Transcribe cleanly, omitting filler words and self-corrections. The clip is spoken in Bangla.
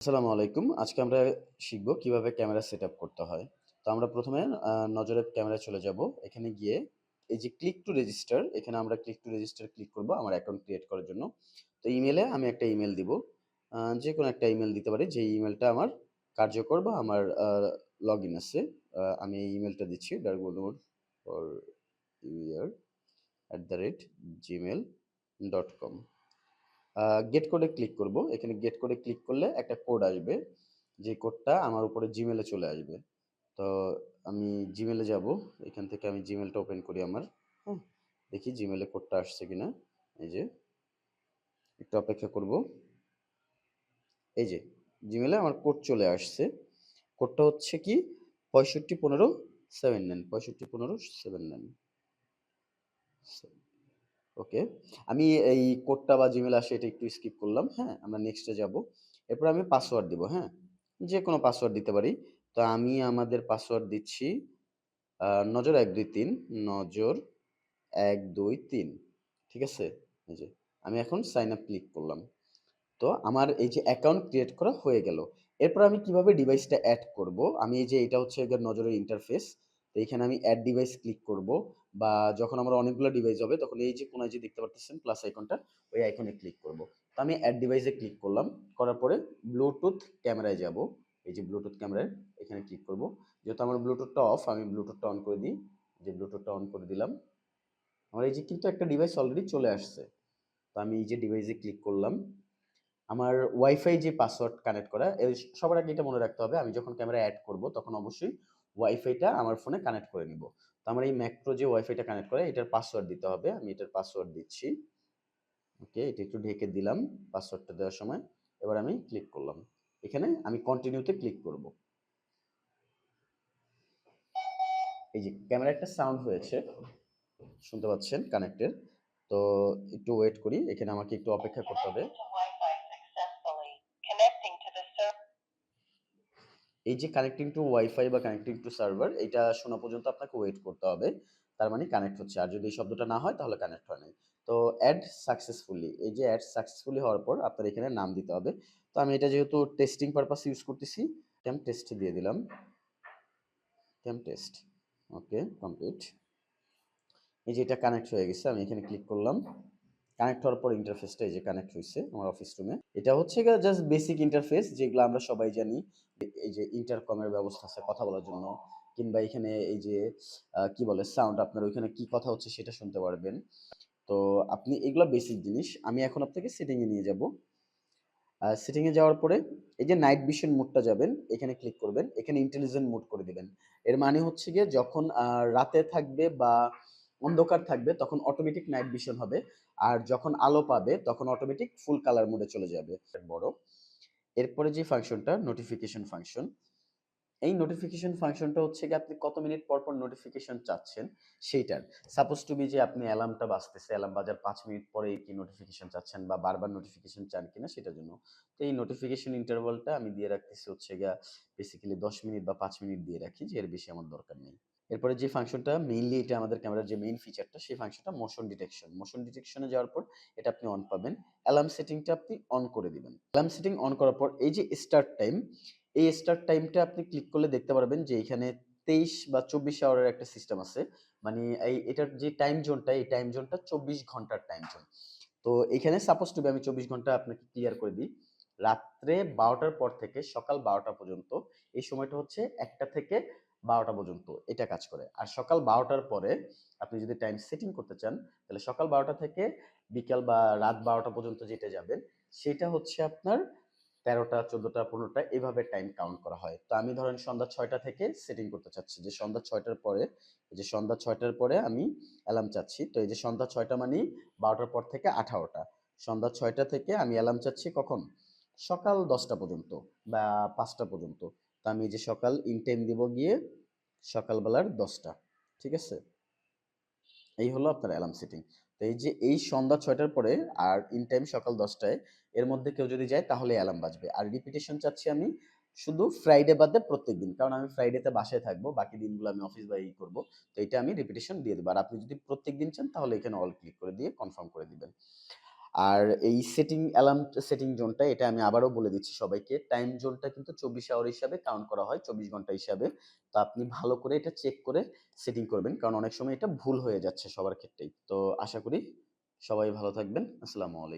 আসসালামু আলাইকুম। আজকে আমরা শিখব কিভাবে ক্যামেরা সেটআপ করতে হয়। তো আমরা ১ম এ নজরের ক্যামেরায় চলে যাব। এখানে গিয়ে এই যে ক্লিক টু রেজিস্টার, এখানে আমরা ক্লিক টু রেজিস্টার ক্লিক করব আমার অ্যাকাউন্ট ক্রিয়েট করার জন্য। তো ইমেইলে আমি একটা ইমেইল দিব। যেকোনো একটা ইমেইল দিতে পারি যে ইমেইলটা আমার কার্যকর বা আমার লগইন আছে। আমি এই ইমেইলটা দিচ্ছি dargunur for year@gmail.com। গেট কোডে ক্লিক করব। এখানে গেট কোডে ক্লিক করলে একটা কোড আসবে। যে কোডটা আমার উপরে জিমেইলে চলে আসবে। তো আমি জিমেইলে যাব। এখান থেকে আমি জিমেইলটা ওপেন করি আমার। হ্যাঁ? দেখি জিমেইলে কোডটা আসছে কিনা। এই যে একটু অপেক্ষা করব। এই যে জিমেইলে আমার কোড চলে আসছে। কোডটা হচ্ছে কি 651579 651579। ওকে। আমি এই কোডটা বা জিমেইল আসে এটা একটু স্কিপ করলাম। হ্যাঁ? আমরা নেক্সট এ যাব। এরপর আমি পাসওয়ার্ড দিব। হ্যাঁ? যেকোনো পাসওয়ার্ড দিতে পারি। তো আমি আমাদের পাসওয়ার্ড দিচ্ছি নজর ১, ২, ৩ নজর ১, ২, ৩। ঠিক আছে? এই যে আমি এখন সাইন আপ ক্লিক করলাম। তো আমার এই যে অ্যাকাউন্ট ক্রিয়েট করা হয়ে গেল। এরপর আমি কিভাবে ডিভাইসটা এড করব? আমি এই যে এটা হচ্ছে গিয়ে নজরের ইন্টারফেস। তো এইখানে আমি এড ডিভাইস ক্লিক করব বা যখন আমার অনেকগুলো ডিভাইস হবে তখন এই যে কোনায় যে দেখতে পারতেছেন প্লাস আইকনটা, ওই আইকনে ক্লিক করব। তো আমি এড ডিভাইসে ক্লিক করলাম। করার পরে ব্লুটুথ ক্যামেরায় যাব। এই যে ব্লুটুথ ক্যামেরায় এখানে ক্লিক করব। যেহেতু আমার ব্লুটুথটা অফ, আমি ব্লুটুথটা অন করে দিই। যে ব্লুটুথটা অন করে দিলাম। আমার এই যে কিন্তু একটা ডিভাইস অলরেডি চলে আসছে। তো আমি এই যে ডিভাইসে ক্লিক করলাম। আমার ওয়াইফাই যে পাসওয়ার্ড কানেক্ট করা, সবার আগে এটা মনে রাখতে হবে আমি যখন ক্যামেরা এড করব তখন অবশ্যই ওয়াইফাইটা আমার ফোনে কানেক্ট করে নিব। তো আমার এই ম্যাক্রো যে ওয়াইফাইটা কানেক্ট করে এটার পাসওয়ার্ড দিতে হবে। আমি এটার পাসওয়ার্ড দিচ্ছি। ওকে, এটা একটু ঢেকে দিলাম পাসওয়ার্ডটা দেওয়ার সময়। এবার আমি ক্লিক করলাম। এখানে আমি কন্টিনিউতে ক্লিক করব। এই যে ক্যামেরা একটা সাউন্ড হয়েছে। শুনতে পাচ্ছেন কানেক্টের। তো একটু ওয়েট করি। এখানে আমাকে একটু অপেক্ষা করতে হবে। এই যে কানেক্টিং টু ওয়াইফাই বা কানেক্টিং টু সার্ভার এটা শোনা পর্যন্ত আপনাকে ওয়েট করতে হবে। তার মানে কানেক্ট হচ্ছে। আর যদি এই শব্দটা না হয় তাহলে কানেক্ট হয় নাই। তো এড সাকসেসফুলি, এই যে এড সাকসেসফুলি হওয়ার পর আপনার এখানে নাম দিতে হবে। তো আমি এটা যেহেতু টেস্টিং পারপাস ইউজ করতেছি, ক্যাম টেস্ট দিয়ে দিলাম। ক্যাম টেস্ট। ওকে, কমপ্লিট। এই যে এটা কানেক্ট হয়ে গেছে। আমি এখানে ক্লিক করলাম। কানেক্ট হওয়ার পর ইন্টারফেসটা এই যে কানেক্ট হইছে আমার অফিস রুমে। এটা হচ্ছে গিয়ে জাস্ট বেসিক ইন্টারফেস যেগুলো আমরা সবাই জানি। এই যে ইন্টারকমের ব্যবস্থা আছে কথা বলার জন্য, কিংবা এখানে এই যে কি বলে সাউন্ড আপনার ওইখানে কি কথা হচ্ছে সেটা শুনতে পারবেন। তো আপনি এগুলা বেসিক জিনিস। আমি এখন আপনাকে সেটিং এ নিয়ে যাব। সেটিং এ যাওয়ার পরে এই যে নাইট ভিশন মোডটা যাবেন, এখানে ক্লিক করবেন। এখানে ইন্টেলিজেন্ট মোড করে দিবেন। এর মানে হচ্ছে গিয়ে যখন রাতে থাকবে বা অন্ধকার থাকবে তখন অটোমেটিক নাইট ভিশন হবে। আর যখন আলো পাবে তখন অটোমেটিক ফুল কালার মোডে চলে যাবে। বড়। এরপরে যে ফাংশনটা নোটিফিকেশন ফাংশন। এই নোটিফিকেশন ফাংশনটা হচ্ছে গিয়ে আপনি কত মিনিট পর পর নোটিফিকেশন চাচ্ছেন সেইটার। সাপোজ টু বি যে আপনি অ্যালার্মটা বাজতেছে, অ্যালার্ম বাজার ৫ মিনিট পরেই কি নোটিফিকেশন চাচ্ছেন বা বারবার নোটিফিকেশন চান কিনা সেটার জন্য। তো এই নোটিফিকেশন ইন্টারভালটা আমি দিয়ে রাখতেছি হচ্ছে গিয়া বেসিক্যালি ১০ মিনিট বা ৫ মিনিট দিয়ে রাখি যে এর বেশি আমার দরকার নেই। এরপরে যে ফাংশনটা মেইনলি এটা আমাদের ক্যামেরার যে মেইন ফিচারটা সেই ফাংশনটা মোশন ডিটেকশন। মোশন ডিটেকশনে যাওয়ার পর এটা আপনি অন পাবেন। অ্যালার্ম সেটিংটা আপনি অন করে দিবেন। অ্যালার্ম সেটিং অন করার পর এই যে স্টার্ট টাইম, এই স্টার্ট টাইমটা আপনি ক্লিক করলে দেখতে পারবেন যে এখানে ২৩ বা ২৪ আওয়ারের একটা সিস্টেম আছে। মানে এটার যে টাইম জোনটা এই টাইম জোনটা ২৪ ঘন্টার টাইম জোন। তো এখানে সাপোজ টু বি আমি ২৪ ঘন্টা আপনাকে ক্লিয়ার করে দিই। রাত্রে ১২ টার পর থেকে সকাল ১২ টা পর্যন্ত এই সময়টা হচ্ছে ১ টা থেকে ১২ টা পর্যন্ত এটা কাজ করে। আর সকাল ১২ টার পরে আপনি যদি টাইম সেটিং করতে চান তাহলে সকাল ১২ টা থেকে বিকাল বা রাত ১২ টা পর্যন্ত যেটা যাবেন সেটা হচ্ছে আপনার ১৩ টা, ১৪ টা, ১৫ টা এভাবে টাইম কাউন্ট করা হয়। তো আমি ধরেন সন্ধ্যা ৬ টা থেকে সেটিং করতে চাচ্ছি যে সন্ধ্যা ৬ টার পরে, এই যে সন্ধ্যা ৬ টার পরে আমি অ্যালার্ম চাচ্ছি। তো এই যে সন্ধ্যা ৬ টা মানেই ১২ টার পর থেকে ১৮ টা। সন্ধ্যা ৬ টা থেকে আমি অ্যালার্ম চাচ্ছি কখন? সকাল ১০ টা পর্যন্ত বা ৫ টা পর্যন্ত। তো আমি এই যে সকাল ইন টাইম দিব গিয়ে সকাল বেলার ১০ টা। ঠিক আছে? এই হলো আপনার অ্যালার্ম সেটিং। তো এই যে এই সন্ধ্যা ৬ টার পরে আর ইন টাইম সকাল ১০ টায় এর মধ্যে কেউ যদি যায় তাহলে অ্যালার্ম বাজবে। আর রিপিটিশন চাচ্ছি আমি শুধু ফ্রাইডে বাদে প্রত্যেকদিন। কারণ আমি ফ্রাইডেতে বাসায় থাকবো। বাকি দিনগুলো আমি অফিস বা করব। তো এটা আমি রিপিটিশন দিয়ে দিব। আর আপনি যদি প্রত্যেকদিন চান তাহলে এখানে অল ক্লিক করে দিয়ে কনফার্ম করে দিবেন। আর এই অ্যালার্ম সেটিং জোনটা এটা আমি আবারও বলে দিচ্ছি সবাইকে। টাইম জোনটা কিন্তু ২৪ আওয়ার হিসাবে কাউন্ট করা হয়, ২৪ ঘন্টা হিসাবে। তো আপনি ভালো করে এটা চেক করে সেটিং করবেন। কারণ অনেক সময় এটা ভুল হয়ে যাচ্ছে সবার ক্ষেত্রেই। তো আশা করি সবাই ভালো থাকবেন। আসসালামু আলাইকুম।